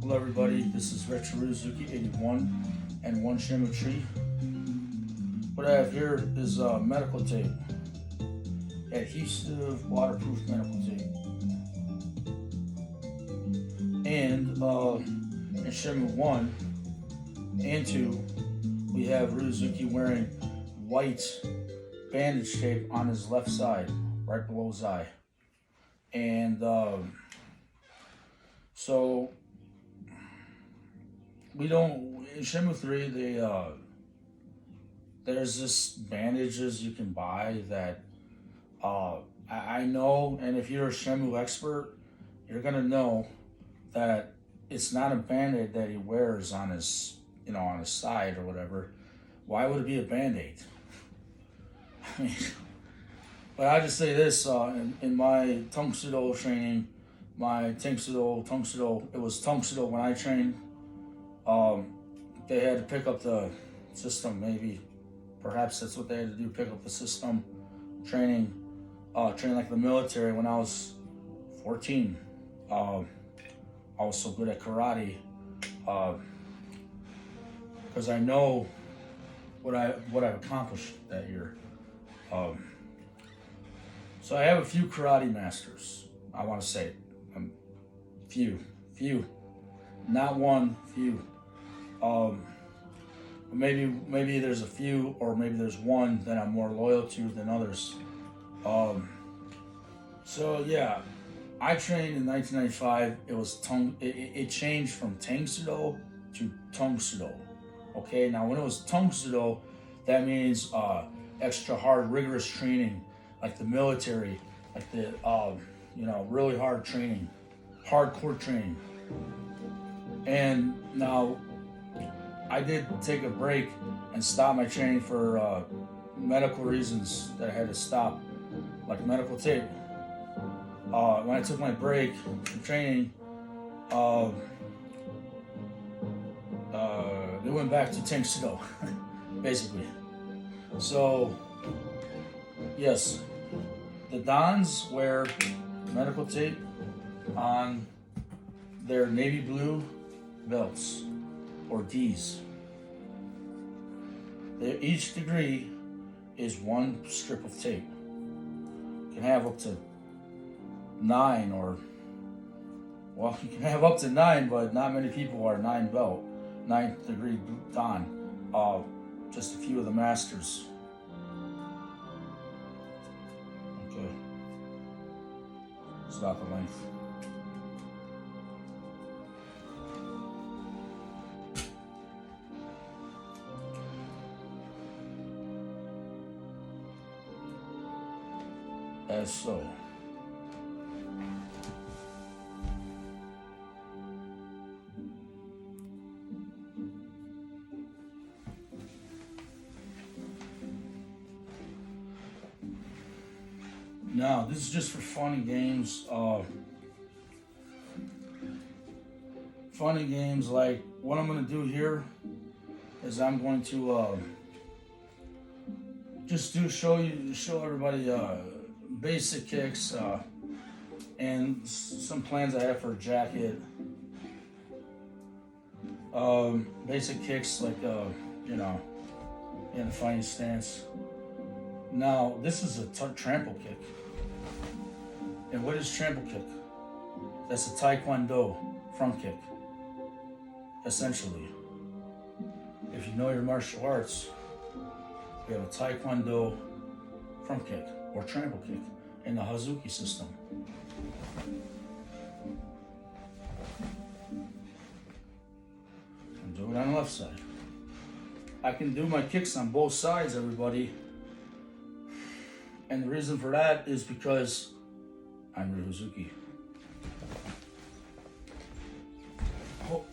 Hello everybody, this is Retro Hazuki 81 and one Shenmue tree. What I have here is medical tape. Adhesive, waterproof medical tape. And in Shenmue 1 and 2, we have Ryuzuki wearing white bandage tape on his left side, right below his eye. And so we don't, in Shenmue 3, there's this bandages you can buy that I know, and if you're a Shenmue expert, you're gonna know that it's not a band-aid that he wears on his, on his side or whatever. Why would it be a band-aid? I mean, but I just say this, in my Tongsudo training, my Tongsudo, it was Tongsudo when I trained, they had to pick up the system, maybe, perhaps that's what they had to do, pick up the system, train like the military when I was 14. I was so good at karate, because I know what I've accomplished that year. So I have a few karate masters. I want to say, few, not one, few. Maybe there's a few, or maybe there's one that I'm more loyal to than others. So yeah, I trained in 1995. It was it changed from Tangsudo to Tongsudo. Okay, now when it was Tongsudo, that means extra hard, rigorous training, like the military, like the really hard training, hardcore training. And now I did take a break and stop my training for medical reasons that I had to stop, like medical tape. When I took my break from training, they went back to Tangsudo, basically. So, yes, the Dons wear medical tape on their navy blue belts, or Ds. Each degree is one strip of tape. You can have up to 9, or, well, you can have up to 9, but not many people are 9th degree Don. Just a few of the masters. Okay. It's about the length. As so. Now, this is just for funny games. Funny games, like what I'm going to do here is I'm going to show everybody basic kicks and some plans I have for a jacket. Basic kicks, like in a fighting stance. Now, this is a trample kick. And what is trample kick? That's a Taekwondo front kick, essentially. If you know your martial arts, we have a Taekwondo front kick or trample kick in the Hazuki system. And do it on the left side. I can do my kicks on both sides, everybody. And the reason for that is because I'm Hazuki. Oh.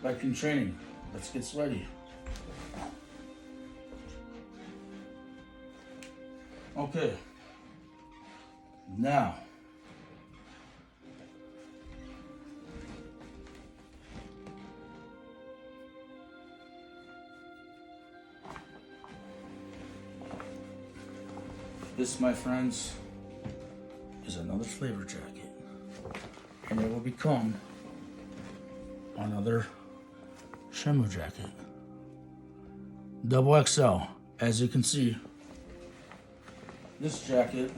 Like in training, let's get sweaty. Okay. Now, This, my friends, is another flavor jacket. And it will become another Shenmue jacket. Double XL. As you can see, this jacket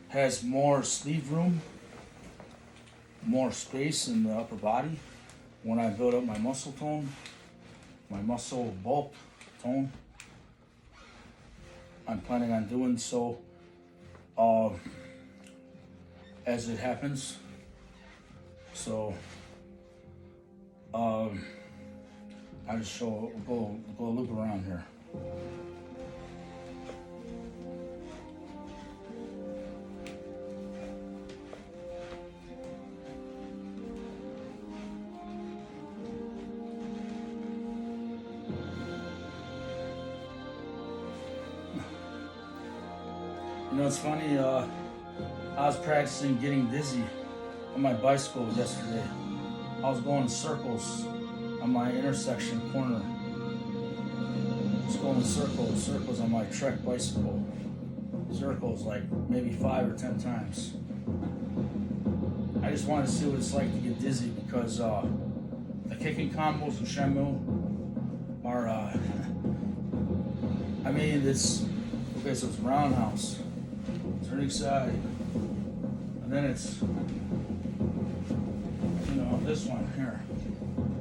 has more sleeve room, more space in the upper body. When I build up my muscle tone, my muscle bulk tone, I'm planning on doing so as it happens. So I just go a loop around here. You know, it's funny, I was practicing getting dizzy on my bicycle yesterday. I was going in circles on my intersection corner. Just going in circles on my Trek bicycle. Circles like maybe 5 or 10 times. I just wanted to see what it's like to get dizzy because the kicking combos in Shenmue are, I mean, it's, okay, so it's roundhouse, turning side, and then it's, you know, this one here,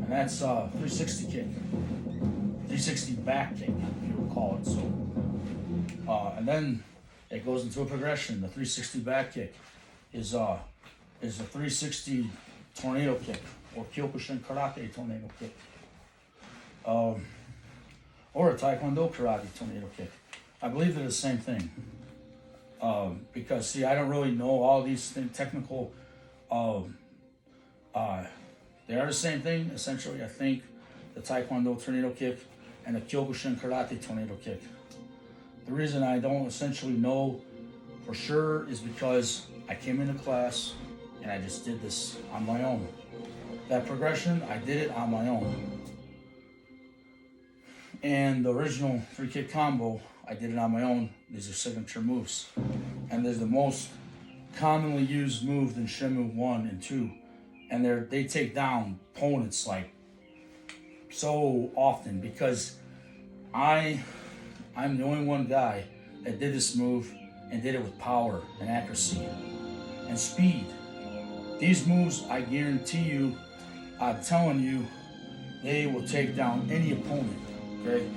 and that's 360 kick, 360 back kick, if you would call it. So, and then it goes into a progression. The 360 back kick is a 360 tornado kick, or Kyokushin karate tornado kick, or a Taekwondo karate tornado kick. I believe they're the same thing. Because see, I don't really know all these technical. They are the same thing essentially. I think the Taekwondo tornado kick and the Kyokushin karate tornado kick. The reason I don't essentially know for sure is because I came into class and I just did this on my own. That progression, I did it on my own. And the original 3-kick combo, I did it on my own. These are signature moves. And they're the most commonly used move in Shenmue 1 and 2. And they take down opponents like so often because I'm the only one guy that did this move and did it with power and accuracy and speed. These moves, I guarantee you, I'm telling you, they will take down any opponent, okay?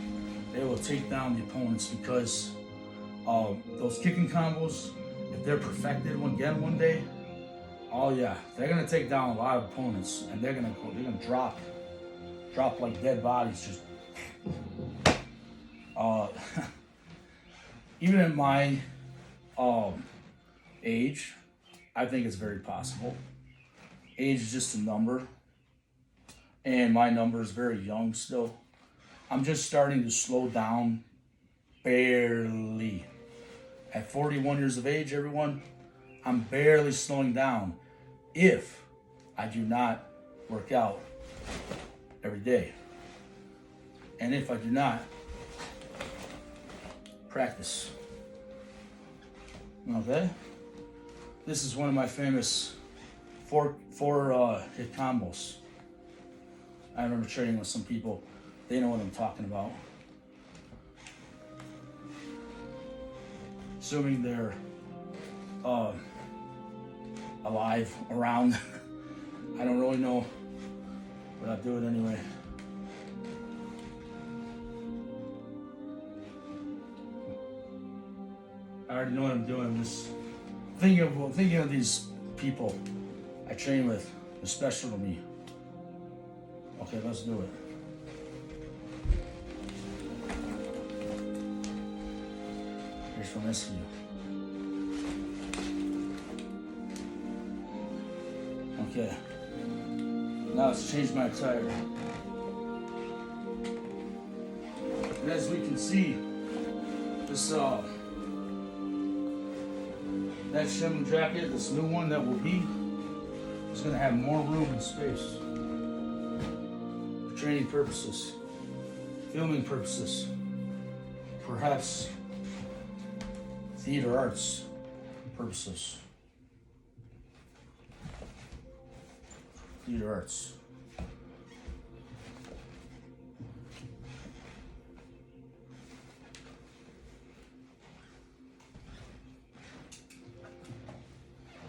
They will take down the opponents because those kicking combos, if they're perfected one day, oh yeah, they're gonna take down a lot of opponents and they're gonna drop like dead bodies. Just even at my age, I think it's very possible. Age is just a number, and my number is very young still. I'm just starting to slow down, barely. At 41 years of age, everyone, I'm barely slowing down if I do not work out every day. And if I do not practice. Okay? This is one of my famous four hit combos. I remember training with some people. They know what I'm talking about. Assuming they're alive, around. I don't really know, but I'll do it anyway. I already know what I'm doing. I'm just thinking of these people I train with. They're special to me. Okay, let's do it. Here's from this view. Okay. Now let's change my attire. And as we can see, this that Shenmue jacket, this new one that will be, is going to have more room and space for training purposes, filming purposes, perhaps theater arts purposes. Theater arts.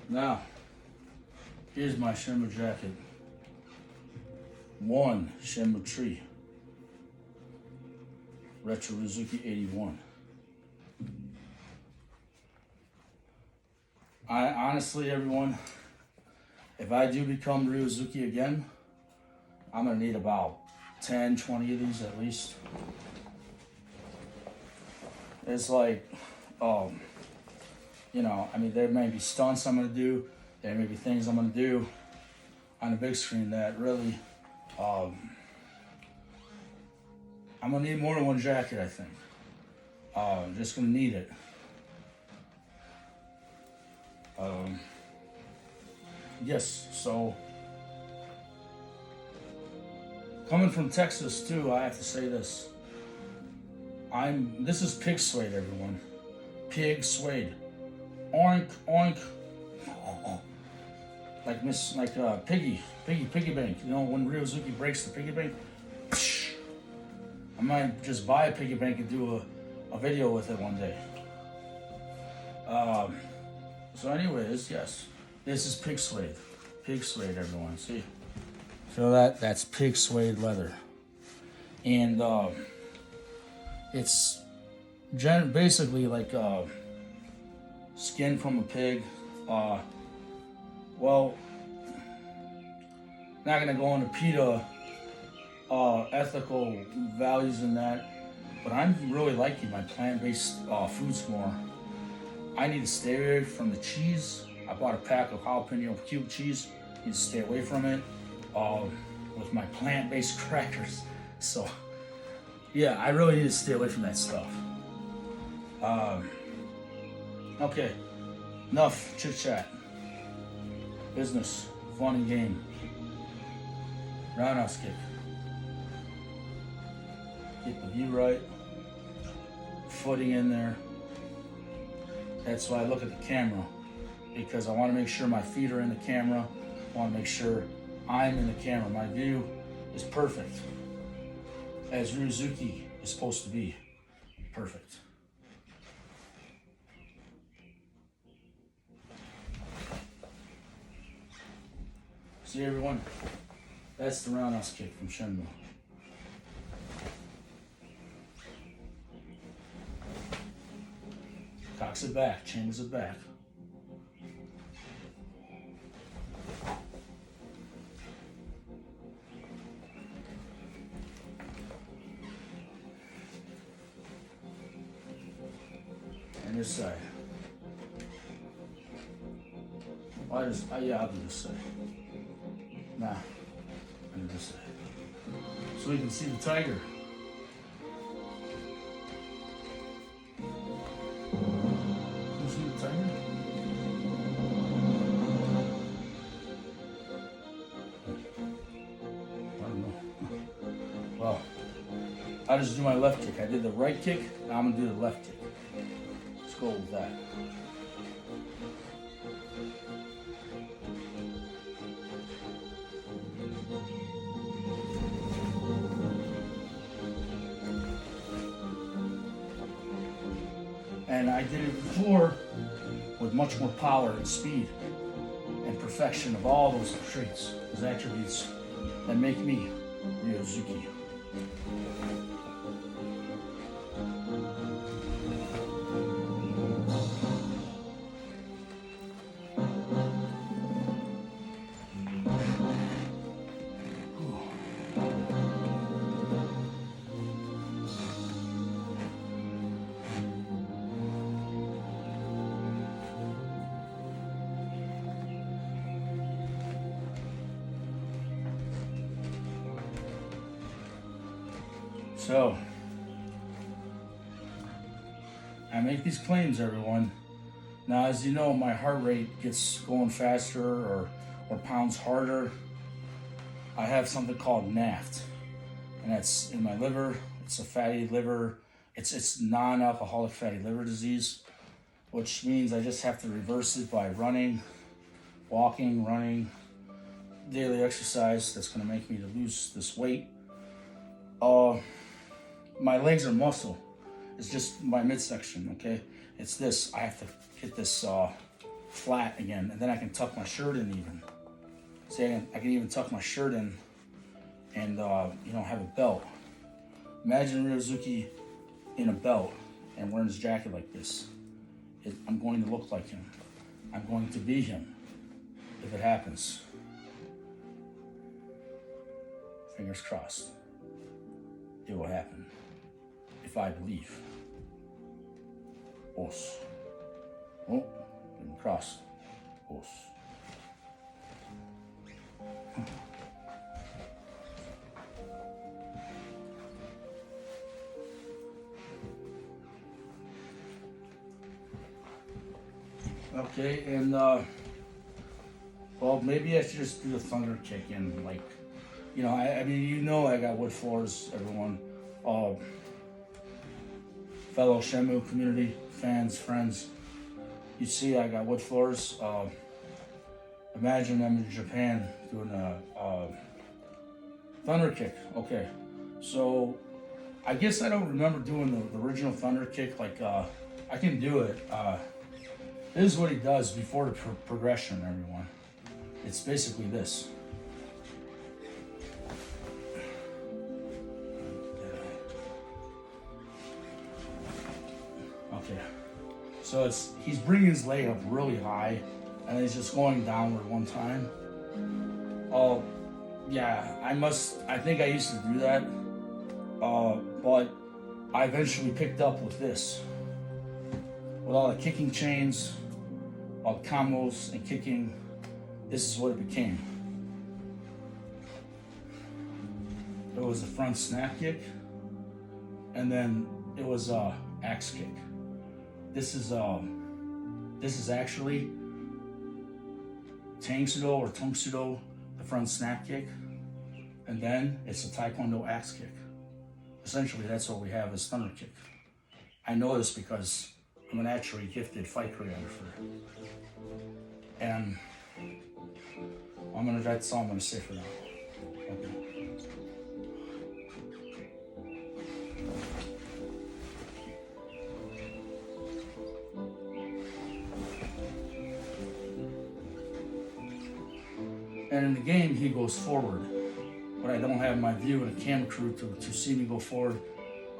Now, here's my Shenmue jacket. 1 Shenmue tree. Retro Hazuki 81. I honestly, everyone, if I do become Ryuzuki again, I'm gonna need about 10, 20 of these at least. It's like, you know, I mean, there may be stunts I'm gonna do, there may be things I'm gonna do on the big screen that really, I'm gonna need more than one jacket, I think. I'm just gonna need it. Yes, so coming from Texas too, I have to say this. This is pig suede, everyone. Pig suede. Oink, oink. Like piggy bank. You know, when Ryuzuki breaks the piggy bank, I might just buy a piggy bank and do a video with it one day. So anyways, yes, this is pig suede. Pig suede, everyone. See? Feel that? That's pig suede leather. And it's basically like skin from a pig. Well, not gonna go into PETA ethical values in that, but I'm really liking my plant-based foods more. I need to stay away from the cheese. I bought a pack of jalapeno cube cheese. Need to stay away from it with my plant-based crackers. So, yeah, I really need to stay away from that stuff. Okay, enough chit-chat. Business, fun and game. Roundhouse kick. Get the view right. Footing in there. That's why I look at the camera, because I want to make sure my feet are in the camera. I want to make sure I'm in the camera. My view is perfect, as Ryuzuki is supposed to be. Perfect. See everyone? That's the roundhouse kick from Shenmue. Cocks it back, chambers it back. And this side. I'll do this side. Nah, I'll do this side. So you can see the tiger. Well, I just do my left kick. I did the right kick, now I'm gonna do the left kick. Let's go with that. And I did it before with much more power and speed and perfection of all those traits, those attributes that make me Ryuzuki. So, I make these claims, everyone. Now, as you know, my heart rate gets going faster or pounds harder. I have something called NAFT, and that's in my liver. It's a fatty liver. It's non-alcoholic fatty liver disease. which means I just have to reverse it by running, walking, running, daily exercise. That's going to make me to lose this weight. My legs are muscle. It's just my midsection, okay? It's this. I have to get this flat again, and then I can tuck my shirt in even. See, I can even tuck my shirt in and, have a belt. Imagine Hazuki in a belt and wearing his jacket like this. I'm going to look like him. I'm going to be him if it happens. Fingers crossed. It will happen if I believe. Os. Oh, cross. Os. Okay, and well, maybe I should just do the thunder kick and I got wood floors, everyone. Fellow Shenmue community, fans, friends. You see I got wood floors. Imagine I'm in Japan doing a thunder kick. Okay, so I guess I don't remember doing the original thunder kick. I can do it. This is what he does before the progression, everyone. It's basically this. Okay, so he's bringing his leg up really high, and he's just going downward one time. Oh, yeah, I think I used to do that, but I eventually picked up with this. With all the kicking chains, all the combos and kicking, this is what it became. It was a front snap kick, and then it was a axe kick. This is actually Tangsudo or Tongsudo, the front snap kick, and then it's a Taekwondo axe kick. Essentially, that's what we have as thunder kick. I know this because I'm a naturally gifted fight choreographer, and that's all I'm gonna say for now. Okay. And in the game, he goes forward, but I don't have my view and a camera crew to see me go forward,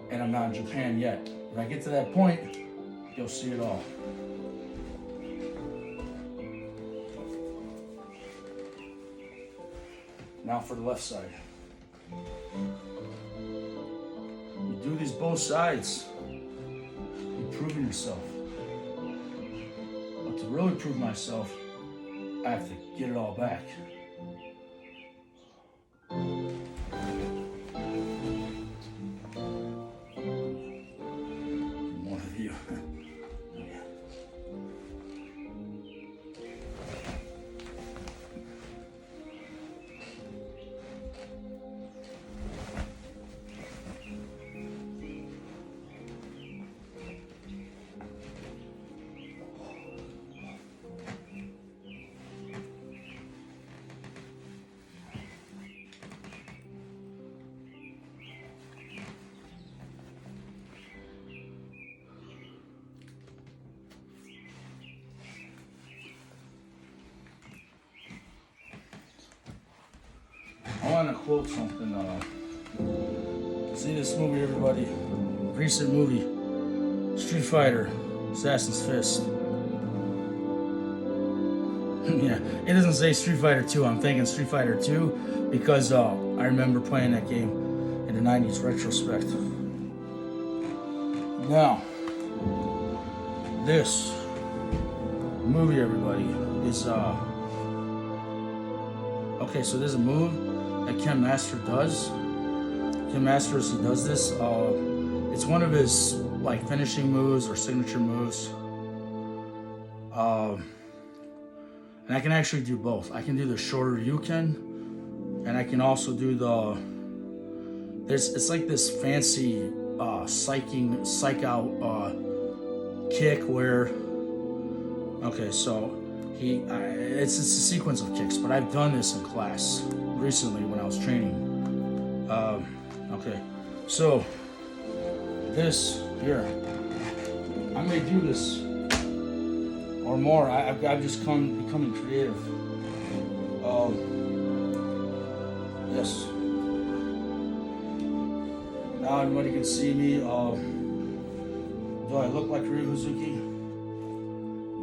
and I'm not in Japan yet. When I get to that point, you'll see it all. Now for the left side. You do these both sides. You're proving yourself. But to really prove myself, I have to get it all back. One of you. I want to quote something. See this movie, everybody. Recent movie, Street Fighter, Assassin's Fist. Yeah, it doesn't say Street Fighter 2. I'm thinking Street Fighter 2 because I remember playing that game in the 90s retrospect. Now, this movie, everybody, is okay, so there's a move that Ken Master does. Ken Masters, he does this. It's one of his finishing moves or signature moves. And I can actually do both. I can do the shorter Ryuken, and I can also do it's like this fancy psych out kick where Okay, so it's a sequence of kicks, but I've done this in class recently when I was training. Okay, so this here, I may do this or more. I've just becoming creative. Yes. Now everybody can see me. Do I look like Ryu Hazuki?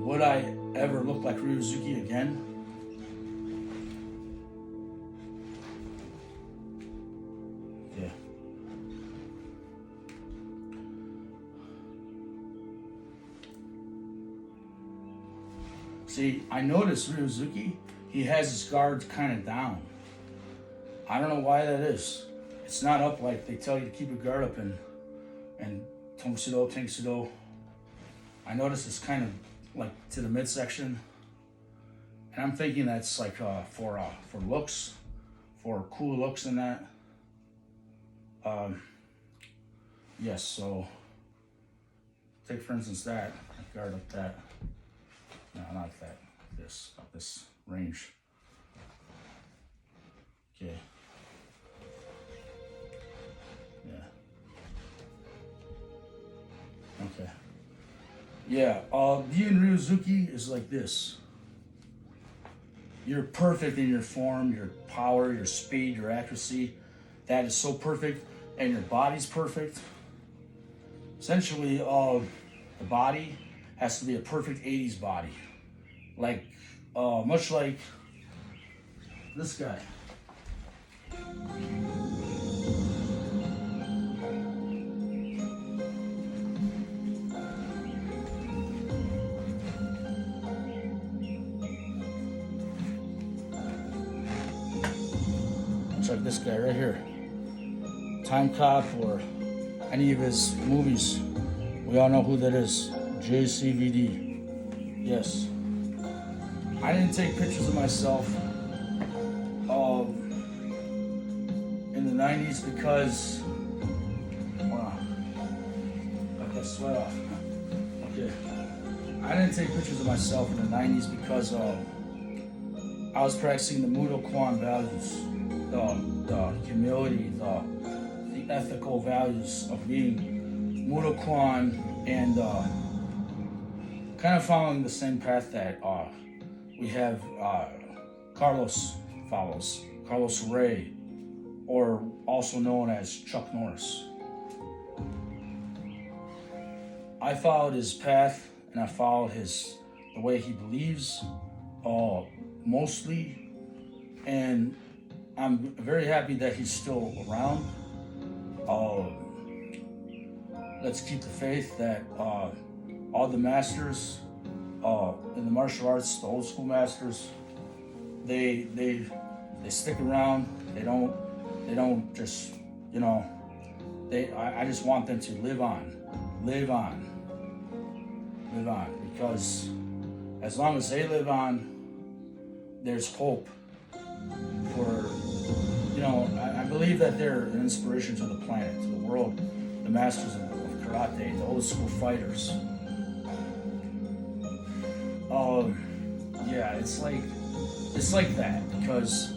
Would I ever look like Ryu Hazuki again? Yeah. See, I noticed Ryu Hazuki, he has his guards kind of down. I don't know why that is. It's not up like they tell you to keep your guard up and Tongsudo, Tengsudo. I noticed it's kind of like to the midsection. And I'm thinking that's like for looks, for cool looks and that. Yes, so take for instance that, guard up that. No, not that, this, up this range. Okay. Yeah. Okay. Yeah, being Ryuzuki is like this. You're perfect in your form, your power, your speed, your accuracy. That is so perfect, and your body's perfect. Essentially, the body has to be a perfect 80s body. Like, much like this guy. Like this guy right here, Time Cop, or any of his movies. We all know who that is. JCVD. Yes. I didn't take pictures of myself in the 90s because, hold on, got that sweat off. Okay. I didn't take pictures of myself in the 90s because I was practicing the Mudo Kwan values. The humility, the ethical values of being Mudo Kwan, and kind of following the same path that we have Carlos follows, Carlos Ray, or also known as Chuck Norris. I followed his path, and I followed the way he believes, mostly, and I'm very happy that he's still around. Let's keep the faith that all the masters in the martial arts, the old school masters, they stick around. They don't just, I just want them to live on, because as long as they live on, there's hope for, I believe that they're an inspiration to the planet, to the world, the masters of karate, the old school fighters. Yeah, it's like that, because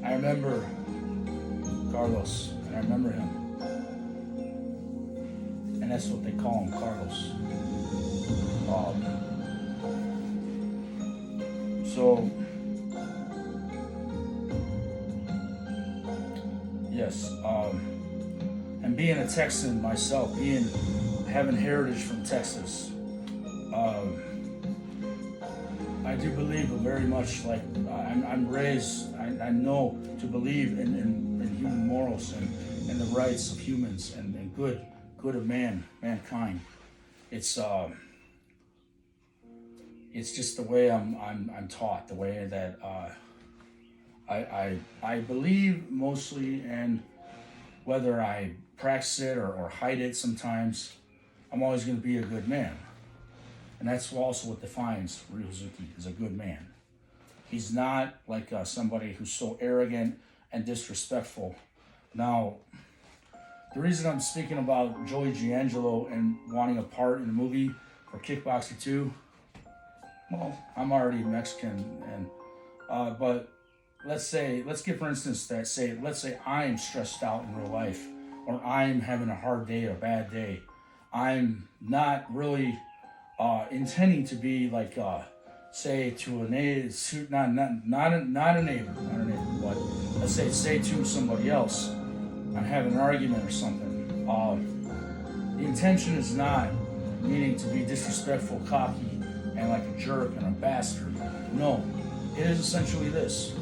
I remember Carlos, and I remember him, and that's what they call him, Carlos. So, yes, and being a Texan myself, having heritage from Texas, I do believe very much, like, I'm raised, I know to believe in human morals and the rights of humans and good of mankind. It's just the way I'm taught, the way that I believe mostly, and whether I practice it or hide it sometimes, I'm always going to be a good man. And that's also what defines Ryu Hazuki as a good man. He's not like somebody who's so arrogant and disrespectful. Now, the reason I'm speaking about Joey Giangelo and wanting a part in the movie for kickboxing too. Well, I'm already Mexican, and but let's give for instance that let's say I'm stressed out in real life, or I'm having a hard day, a bad day. I'm not really intending to be like say to a neighbor, not a neighbor, but let's say to somebody else. I'm having an argument or something. The intention is not meaning to be disrespectful, cocky, and like a jerk and a bastard. No, it is essentially this.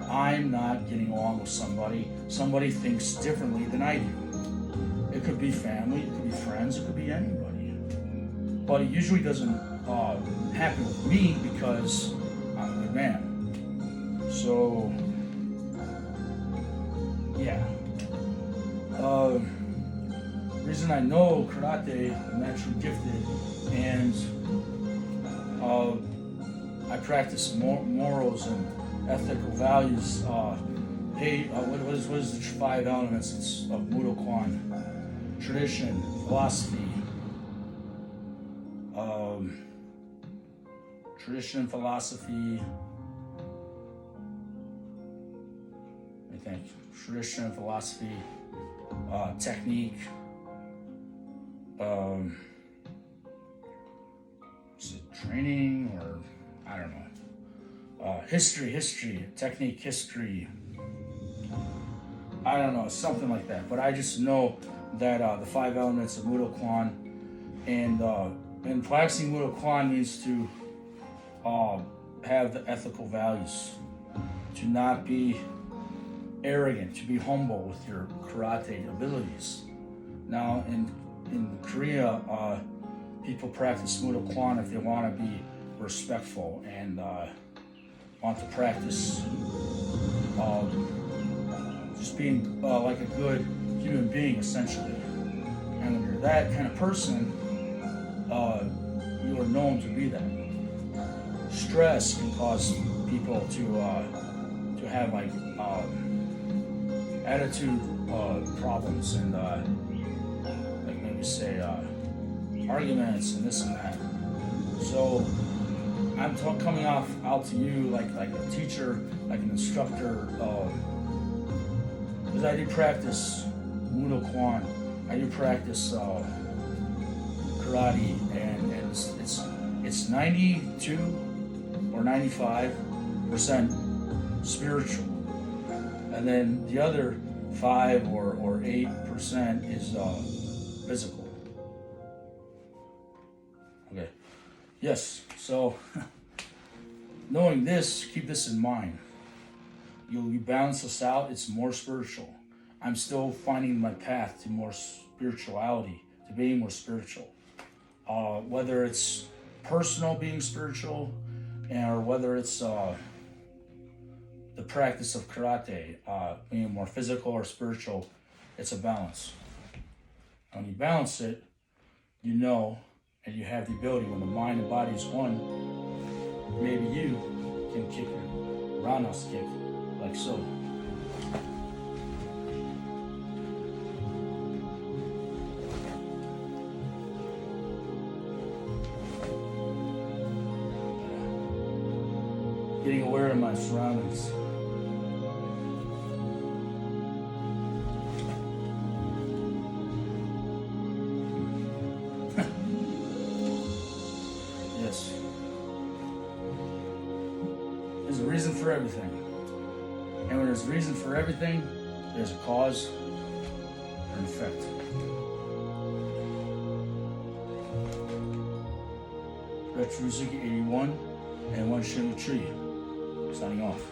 I'm not getting along with somebody. Somebody thinks differently than I do. It could be family, it could be friends, it could be anybody. But it usually doesn't happen with me because I'm a good man. So, yeah. Reason I know karate, I'm naturally gifted, and I practice morals and ethical values. What is the 5 elements of Mudo-kwan? Tradition, philosophy. Tradition, philosophy. I think tradition, philosophy, technique. Is it training or I don't know. History, technique, history. I don't know, something like that. But I just know that the 5 elements of Mudo-kwan and practicing Mudo-kwan means to have the ethical values, to not be arrogant, to be humble with your karate abilities. Now, in Korea, people practice Mudo-kwan if they want to be respectful and want to practice just being like a good human being, essentially. And when you're that kind of person, you are known to be that. Stress can cause people to have like attitude problems and like maybe say arguments and this and that. So I'm coming out to you like a teacher, like an instructor, because I do practice Mudo-kwan. I do practice karate, and it's 92 or 95% spiritual, and then the other 5 or 8% is physical. Okay. Yes. So knowing this, keep this in mind. You balance this out. It's more spiritual. I'm still finding my path to more spirituality, to being more spiritual. Whether it's personal being spiritual, or whether it's the practice of karate, being more physical or spiritual, it's a balance. When you balance it, you know, and you have the ability, when the mind and body is one, maybe you can kick a roundhouse kick like so. Getting aware of my surroundings. Yes. There's a reason for everything. And when there's a reason for everything, there's a cause or an effect. Retro Hazuki 81 and one Shenmue tree. Signing off.